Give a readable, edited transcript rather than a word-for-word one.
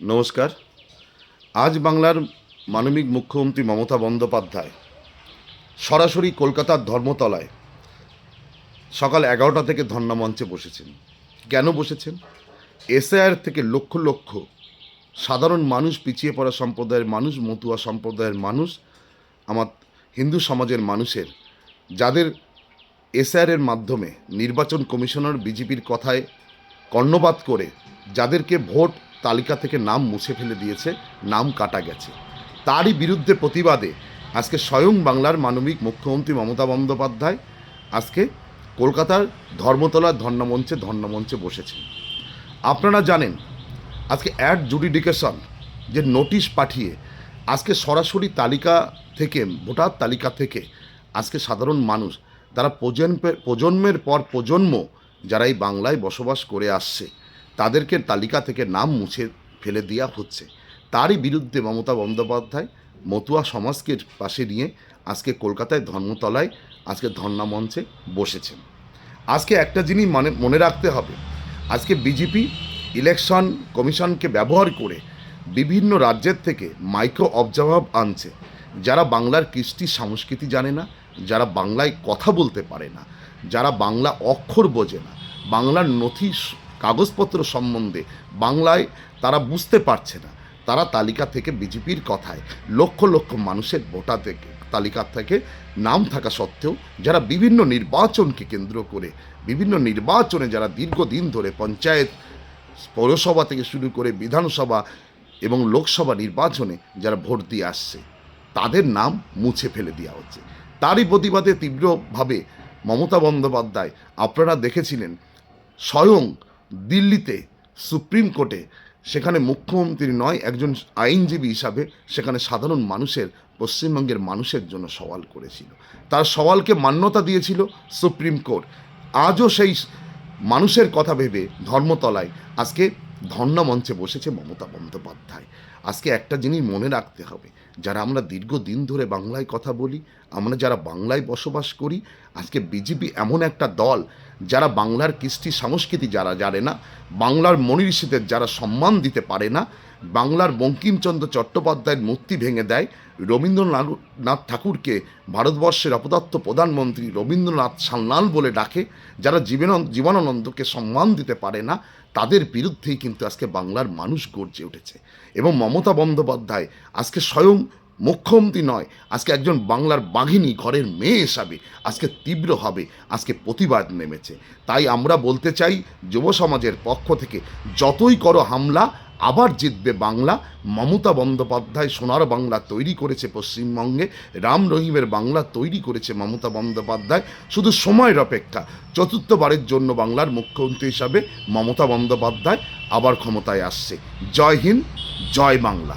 নমস্কার। আজ বাংলার মাননীয় মুখ্যমন্ত্রী মমতা বন্দ্যোপাধ্যায় সরাসরি কলকাতার ধর্মতলায় সকাল 11টা থেকে ধর্ণা মঞ্চে বসেছেন। কেন বসেছেন? এসআইআর থেকে লক্ষ লক্ষ সাধারণ মানুষ, পিছিয়ে পড়া সম্প্রদায়ের মানুষ, মতুয়া সম্প্রদায়ের মানুষ, আমার হিন্দু সমাজের মানুষের, যাদের এসআইআরের মাধ্যমে নির্বাচন কমিশনার বিজেপির কথায় কর্ণপাত করে যাদেরকে ভোট তালিকা থেকে নাম মুছে ফেলে দিয়েছে, নাম কাটা গেছে, তারই বিরুদ্ধে প্রতিবাদে আজকে স্বয়ং বাংলার মাননীয় মুখ্যমন্ত্রী মমতা বন্দ্যোপাধ্যায় আজকে কলকাতার ধর্মতলার ধর্ণামঞ্চে বসেছেন। আপনারা জানেন আজকে অ্যাড জুডিডিকেশন যে নোটিশ পাঠিয়ে আজকে সরাসরি তালিকা থেকে, ভোটার তালিকা থেকে আজকে সাধারণ মানুষ, তারা প্রজন্মের পর প্রজন্ম যারা এই বাংলায় বসবাস করে আসছে, তাদেরকে তালিকা থেকে নাম মুছে ফেলে দেওয়া হচ্ছে। তারই বিরুদ্ধে মমতা বন্দ্যোপাধ্যায় মতুয়া সমাজকে পাশে নিয়ে আজকে কলকাতায় ধর্মতলায় আজকে ধর্ণা মঞ্চে বসেছেন। আজকে একটা জিনিস মনে রাখতে হবে, আজকে বিজেপি ইলেকশন কমিশনকে ব্যবহার করে বিভিন্ন রাজ্যের থেকে মাইক্রো অবজার্ভার আনছে, যারা বাংলার কৃষ্টি সংস্কৃতি জানে না, যারা বাংলায় কথা বলতে পারে না, যারা বাংলা অক্ষর বোঝে না, বাংলার নথি কাগজপত্র সম্বন্ধে বাংলায় তারা বুঝতে পারছে না, তারা তালিকা থেকে বিজেপির কথায় লক্ষ লক্ষ মানুষের ভোটার থেকে তালিকা থেকে নাম থাকা সত্ত্বেও, যারা বিভিন্ন নির্বাচনকে কেন্দ্র করে বিভিন্ন নির্বাচনে যারা দীর্ঘদিন ধরে পঞ্চায়েত, পৌরসভা থেকে শুরু করে বিধানসভা এবং লোকসভা নির্বাচনে যারা ভোট দিয়ে আসছে, তাদের নাম মুছে ফেলে দেওয়া হচ্ছে। তারই প্রতিবাদে তীব্রভাবে মমতা বন্দ্যোপাধ্যায়, আপনারা দেখেছিলেন স্বয়ং দিল্লিতে সুপ্রিম কোর্টে, সেখানে মুখ্যমন্ত্রী নয়, একজন আইনজীবী হিসাবে সেখানে সাধারণ মানুষের, পশ্চিমবঙ্গের মানুষের জন্য সওয়াল করেছিল। তার সওয়ালকে মান্যতা দিয়েছিল সুপ্রিম কোর্ট। আজও সেই মানুষের কথা ভেবে ধর্মতলায় আজকে ধর্ণা মঞ্চে বসেছে মমতা বন্দ্যোপাধ্যায়। আজকে একটা জিনিস মনে রাখতে হবে, যারা আমরা দীর্ঘদিন ধরে বাংলায় কথা বলি, আমরা যারা বাংলায় বসবাস করি, আজকে বিজেপি এমন একটা দল যারা বাংলার কৃষ্টি সংস্কৃতি যারা জানে না, বাংলার মনি ঋষিদের যারা সম্মান দিতে পারে না, বাংলার বঙ্কিমচন্দ্র চট্টোপাধ্যায়ের মূর্তি ভেঙে দেয়, রবীন্দ্রনাথ ঠাকুরকে ভারতবর্ষের অপদার্থ প্রধানমন্ত্রী রবীন্দ্রনাথ সান্যাল বলে ডাকে, যারা জীবনানন্দকে সম্মান দিতে পারে না, তাদের বিরুদ্ধেই কিন্তু আজকে বাংলার মানুষ গর্জে উঠেছে। এবং মমতা বন্দ্যোপাধ্যায় আজকে স্বয়ং মুখ্যমন্ত্রী নয়, আজকে একজন বাংলার বাঘিনী, ঘরের মেয়ে হিসাবে আজকে তীব্রভাবে আজকে প্রতিবাদ নেমেছে। তাই আমরা বলতে চাই যুব সমাজের পক্ষ থেকে, যতই করো হামলা, আবার জিতবে বাংলা। মমতা বন্দ্যোপাধ্যায় সোনার বাংলা তৈরি করেছে পশ্চিমবঙ্গে, রাম রহিমের বাংলা তৈরি করেছে মমতা বন্দ্যোপাধ্যায়। শুধু সময়ের অপেক্ষা, চতুর্থবারের জন্য বাংলার মুখ্যমন্ত্রী হিসাবে মমতা বন্দ্যোপাধ্যায় আবার ক্ষমতায় আসছে। জয় হিন্দ, জয় বাংলা।